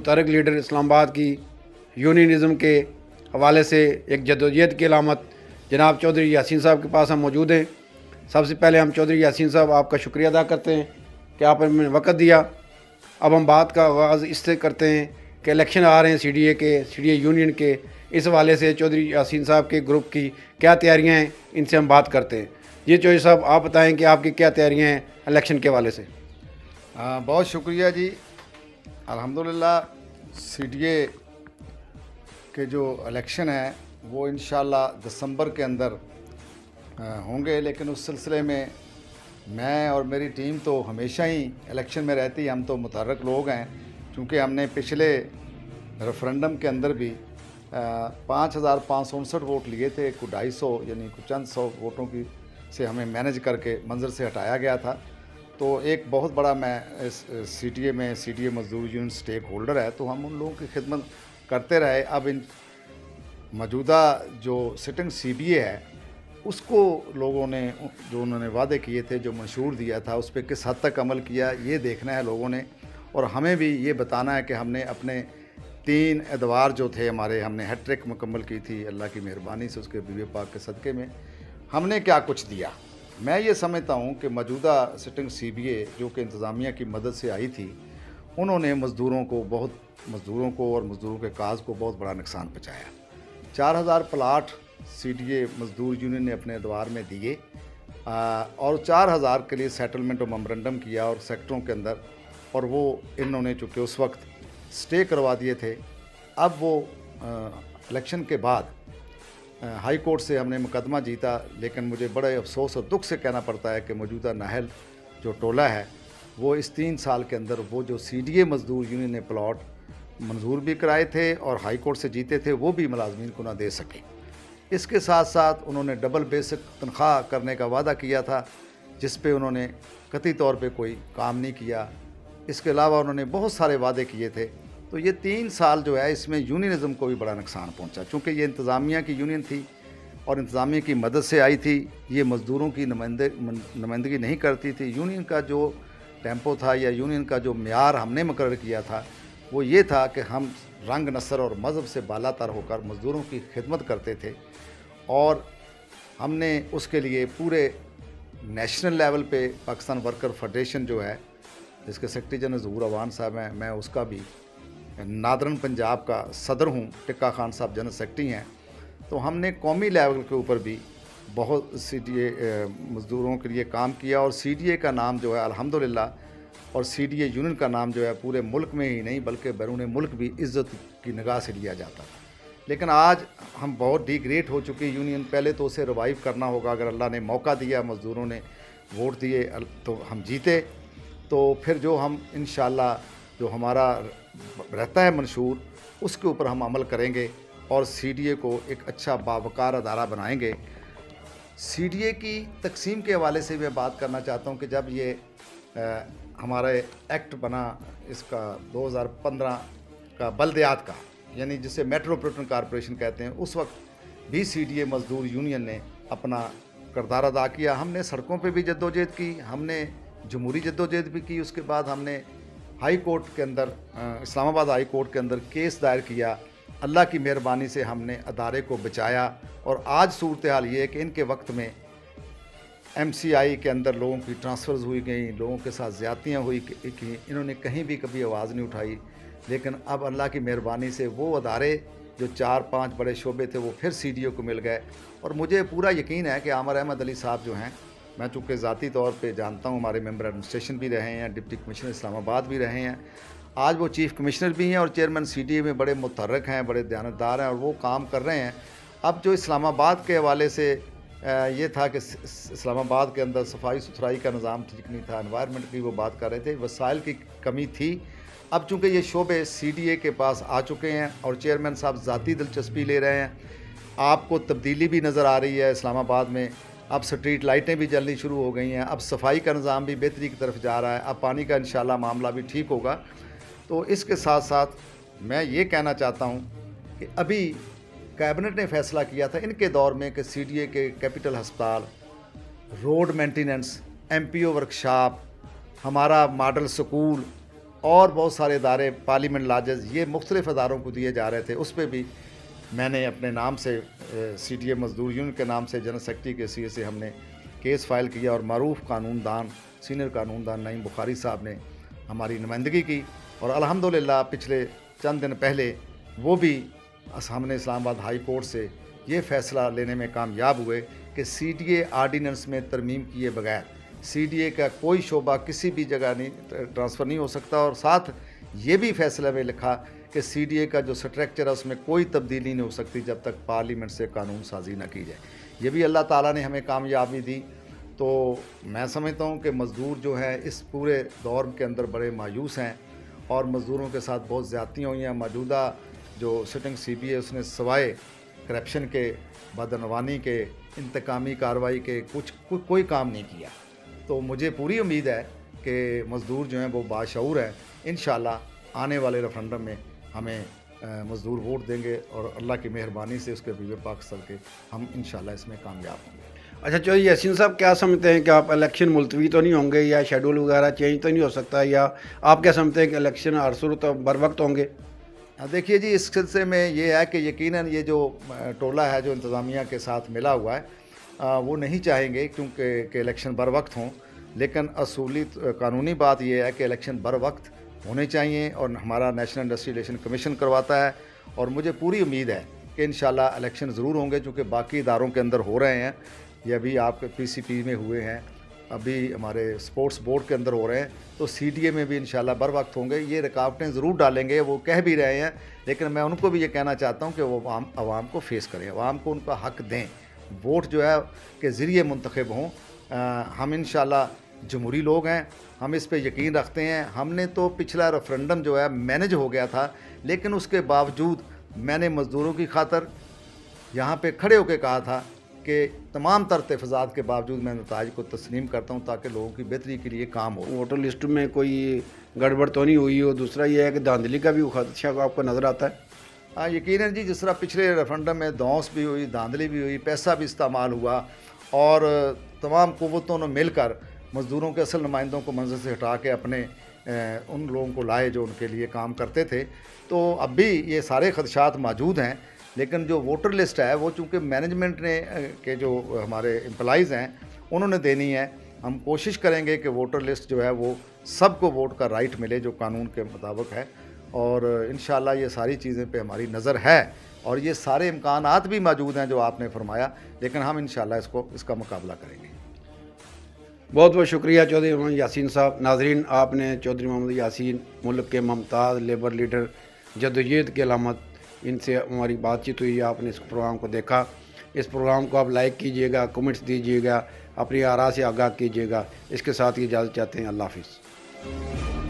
मुतहर्रिक leader Islamabad की यूनियनिज़म के हवाले से एक जदोजहद की अलामत जनाब चौधरी यासीन साहब के पास हम मौजूद हैं। सबसे पहले हम चौधरी यासीन साहब आपका शुक्रिया अदा करते हैं कि आपने वक़्त दिया। अब हम बात का आगाज़ इससे करते हैं कि इलेक्शन आ रहे हैं सीडीए यूनियन के, इस हवाले से चौधरी यासीन साहब के ग्रुप की क्या तैयारियां हैं, इनसे हम बात करते हैं। ये चौधरी साहब आप बताएं कि आपकी क्या तैयारियां हैं इलेक्शन के हवाले से। बहुत शुक्रिया जी। अल्हम्दुलिल्लाह सीडीए के जो इलेक्शन है वो इंशाल्लाह दिसंबर के अंदर होंगे, लेकिन उस सिलसिले में मैं और मेरी टीम तो हमेशा ही इलेक्शन में रहती है। हम तो मुतहर्रिक लोग हैं, क्योंकि हमने पिछले रेफरेंडम के अंदर भी 5,559 वोट लिए थे। कुछ 250 यानी कुछ चंद सौ वोटों की से हमें मैनेज करके मंजर से हटाया गया था। तो एक बहुत बड़ा मैं इस सीडीए मजदूर यूनियन स्टेक होल्डर है, तो हम उन लोगों की खिदमत करते रहे। अब इन मौजूदा जो सिटिंग सीबीए है उसको लोगों ने जो उन्होंने वादे किए थे, जो मंशूर दिया था, उस पर किस हद तक अमल किया ये देखना है लोगों ने। और हमें भी ये बताना है कि हमने अपने 3 एतवार जो थे हमारे, हमने हैट्रिक मुकम्मल की थी अल्लाह की मेहरबानी से, उसके बीवी पाक के सदक़े में हमने क्या कुछ दिया। मैं ये समझता हूँ कि मौजूदा सिटिंग सीबीए जो कि इंतज़ामिया की मदद से आई थी, उन्होंने मज़दूरों को और मज़दूरों के काज को बहुत बड़ा नुकसान पहुँचाया। 4,000 प्लाट सीडीए मज़दूर यूनियन ने अपने एतवार में दिए और 4,000 के लिए सेटलमेंट और मेमोरेंडम किया और सेक्टरों के अंदर, और वो इन्होंने चूँकि उस वक्त स्टे करवा दिए थे। अब वो इलेक्शन के बाद हाई कोर्ट से हमने मुकदमा जीता, लेकिन मुझे बड़े अफसोस और दुख से कहना पड़ता है कि मौजूदा नाहल जो टोला है वो इस 3 साल के अंदर वो जो सीडीए मज़दूर यूनियन ने प्लॉट मंजूर भी कराए थे और हाई कोर्ट से जीते थे, वो भी मुलाजमीन को ना दे सके। इसके साथ साथ उन्होंने डबल बेसिक तनख्वाह करने का वादा किया था, जिस पे उन्होंने कतई तौर पे कोई काम नहीं किया। इसके अलावा उन्होंने बहुत सारे वादे किए थे। तो ये 3 साल जो है इसमें यूनियनिज़म को भी बड़ा नुकसान पहुंचा, चूँकि ये इंतज़ामिया की यूनियन थी और इंतज़ामिया की मदद से आई थी। ये मज़दूरों की नुमाइंदगी नहीं करती थी। यूनियन का जो टेम्पो था या यूनियन का जो मेयार हमने मुकर्रर किया था वो ये था कि हम रंग नस्ल और मज़हब से बालातर होकर मज़दूरों की खिदमत करते थे, और हमने उसके लिए पूरे नेशनल लेवल पे पाकिस्तान वर्कर फेडरेशन जो है, जिसके सेक्रेटरी जनरल ज़हूर अवान साहब हैं, मैं उसका भी नादरन पंजाब का सदर हूँ, टिक्का खान साहब जनरल सेक्रेटरी हैं। तो हमने कौमी लेवल के ऊपर भी बहुत सीडीए मज़दूरों के लिए काम किया, और सीडीए का नाम जो है अल्हम्दुलिल्लाह, और सीडीए यूनियन का नाम जो है पूरे मुल्क में ही नहीं बल्कि बैरून मुल्क भी इज़्ज़त की निगाह से लिया जाता है। लेकिन आज हम बहुत डिग्रेड हो चुकी यूनियन। पहले तो उसे रिवाइव करना होगा। अगर अल्लाह ने मौका दिया, मज़दूरों ने वोट दिए तो हम जीते, तो फिर जो हम इंशाअल्लाह जो हमारा रहता है मंशूर, उसके ऊपर हम अमल करेंगे और सीडीए को एक अच्छा बावकार अदारा बनाएंगे। सीडीए की तकसीम के हवाले से मैं बात करना चाहता हूँ कि जब ये हमारा एक्ट बना, इसका 2015 का बल्दियात का, यानी जिसे मेट्रोपॉलिटन कॉरपोरेशन कहते हैं, उस वक्त भी सीडीए मज़दूर यूनियन ने अपना किरदार अदा किया। हमने सड़कों पे भी जद्दोजहद की, हमने जमहूरी जद्दोजहद भी की। उसके बाद हमने हाई कोर्ट के अंदर, इस्लामाबाद हाई कोर्ट के अंदर केस दायर किया। अल्लाह की मेहरबानी से हमने अदारे को बचाया, और आज सूरत हाल ये है कि इनके वक्त में एमसीआई के अंदर लोगों की ट्रांसफ़र्स हुई गई, लोगों के साथ ज़्यादतियाँ हुई कि इन्होंने कहीं भी कभी आवाज़ नहीं उठाई। लेकिन अब अल्लाह की मेहरबानी से वो अदारे जो 4-5 बड़े शोबे थे वो फिर सीडीओ को मिल गए। और मुझे पूरा यकीन है कि आमिर अहमद अली साहब जो हैं, मैं चूँकि ज़ाती तौर पे जानता हूँ, हमारे मेंबर एडमिनिस्ट्रेशन भी रहे हैं, डिप्टी कमिश्नर इस्लामाबाद भी रहे हैं, आज वो चीफ़ कमिश्नर भी हैं और चेयरमैन सीडीए में बड़े मुतहर्रिक हैं, बड़े दयानतदार हैं और वो काम कर रहे हैं। अब जो इस्लामाबाद के हवाले से ये था कि इस्लामाबाद के अंदर सफाई सुथराई का निज़ाम ठीक नहीं था, एनवायरनमेंट की वो बात कर रहे थे, वसाइल की कमी थी। अब चूँकि ये शोबे सीडीए के पास आ चुके हैं और चेयरमैन साहब ज़ाती दिलचस्पी ले रहे हैं, आपको तब्दीली भी नज़र आ रही है इस्लामाबाद में। अब स्ट्रीट लाइटें भी जलनी शुरू हो गई हैं, अब सफाई का निज़ाम भी बेहतरी की तरफ जा रहा है, अब पानी का इंशाल्लाह मामला भी ठीक होगा। तो इसके साथ साथ मैं ये कहना चाहता हूँ कि अभी कैबिनेट ने फ़ैसला किया था इनके दौर में कि सीडीए के कैपिटल अस्पताल, रोड मेंटेनेंस, एमपीओ वर्कशॉप, हमारा मॉडल स्कूल और बहुत सारे इदारे, पार्लियामेंट लाजेस, ये मुख्तलिफ़ इदारों को दिए जा रहे थे। उस पर भी मैंने अपने नाम से CTA मज़दूर यूनियन के नाम से जनरल सेक्रेटरी के सीए से हमने केस फाइल किया और मरूफ कानूनदान, सीनियर कानूनदान नईम बुखारी साहब ने हमारी नुमाइंदगी की और अल्हम्दुलिल्लाह पिछले चंद दिन पहले वो भी हमने इस्लामाबाद हाई कोर्ट से ये फ़ैसला लेने में कामयाब हुए कि CDA आर्डीनेंस में तरमीम किए बगैर CDA का कोई शोबा किसी भी जगह नहीं ट्रांसफ़र नहीं हो सकता। और साथ ये भी फैसला में लिखा कि CDA का जो स्ट्रक्चर है उसमें कोई तब्दीली नहीं हो सकती जब तक पार्लियामेंट से कानून साजी ना की जाए। ये भी अल्लाह ताला ने हमें कामयाबी दी। तो मैं समझता हूँ कि मज़दूर जो है इस पूरे दौर के अंदर बड़े मायूस हैं और मज़दूरों के साथ बहुत ज़्यादतियाँ हुई हैं। मौजूदा जो सिटिंग CBA उसने सवाए करप्शन के, बदनवानी के, इंतकामी कार्रवाई के कोई काम नहीं किया। तो मुझे पूरी उम्मीद है कि मज़दूर जो हैं वो बाशऊर हैं। इंशाअल्लाह आने वाले रेफरेंडम में हमें मज़दूर वोट देंगे और अल्लाह की मेहरबानी से उसके बीवे पाक सर के हम इंशाअल्लाह इसमें कामयाब होंगे। अच्छा चौधरी यासीन साहब, क्या समझते हैं कि आप इलेक्शन मुलतवी तो नहीं होंगे या शेड्यूल वगैरह चेंज तो नहीं हो सकता, या आप क्या समझते हैं कि इलेक्शन हर सूरत बर वक्त होंगे? देखिए जी, इस सिलसिले में ये है कि यकीनन ये जो टोला है जो इंतज़ामिया के साथ मिला हुआ है वो नहीं चाहेंगे क्योंकि इलेक्शन बर वक्त हों। लेकिन असूली कानूनी बात यह है कि इलेक्शन बर वक्त होने चाहिए और हमारा नेशनल इंडस्ट्रियल रिलेशन कमीशन करवाता है और मुझे पूरी उम्मीद है कि इंशाल्लाह इलेक्शन ज़रूर होंगे, क्योंकि बाकी इदारों के अंदर हो रहे हैं। ये अभी आपके PCP में हुए हैं, अभी हमारे स्पोर्ट्स बोर्ड के अंदर हो रहे हैं, तो CDA में भी इंशाल्लाह बर वक्त होंगे। ये रुकावटें ज़रूर डालेंगे, वो कह भी रहे हैं, लेकिन मैं उनको भी ये कहना चाहता हूँ कि वो आवाम को फेस करें, आवाम को उनका हक़ दें, वोट जो है के ज़रिए मुंतखब हों। हम इंशाल्लाह जमहूरी लोग हैं, हम इस पे यकीन रखते हैं। हमने तो पिछला रेफरेंडम जो है मैनेज हो गया था, लेकिन उसके बावजूद मैंने मज़दूरों की खातर यहाँ पे खड़े होकर कहा था कि तमाम तर तहफ़्फ़ुज़ात के बावजूद मैं नताइज को तस्लीम करता हूँ ताकि लोगों की बेहतरी के लिए काम हो। वोटर लिस्ट में कोई गड़बड़ तो नहीं हुई हो? दूसरा ये है कि धांधली का भी खदशा आपको नज़र आता है? हाँ, यकीनन जी, जिस तरह पिछले रेफरेंडम में धौंस भी हुई, धांधली भी हुई, पैसा भी इस्तेमाल हुआ और तमाम क़ुव्वतों ने मिलकर मज़दूरों के असल नुमाइंदों को मंज़िल से हटा के अपने उन लोगों को लाए जो उनके लिए काम करते थे। तो अब भी ये सारे खदशात मौजूद हैं, लेकिन जो वोटर लिस्ट है वो चूँकि मैनेजमेंट ने के जो हमारे एम्प्लॉइज़ हैं उन्होंने देनी है। हम कोशिश करेंगे कि वोटर लिस्ट जो है वो सबको वोट का राइट मिले जो कानून के मुताबिक है, और इंशाअल्लाह ये सारी चीज़ें पे हमारी नज़र है और ये सारे इम्कानात भी मौजूद हैं जो आपने फरमाया, लेकिन हम इंशाअल्लाह इसका मुकाबला करेंगे। बहुत बहुत शुक्रिया चौधरी मोहम्मद यासीन साहब। नाजरीन, आपने चौधरी मोहम्मद यासीन मुल्क के मुमताज़ लेबर लीडर, जदोजहद की अलामत, इनसे हमारी बातचीत हुई। आपने इस प्रोग्राम को देखा। इस प्रोग्राम को आप लाइक कीजिएगा, कमेंट्स दीजिएगा, अपनी आरा से आगाह कीजिएगा। इसके साथ ही इजाज़त चाहते हैं। अल्लाह हाफ़िज़।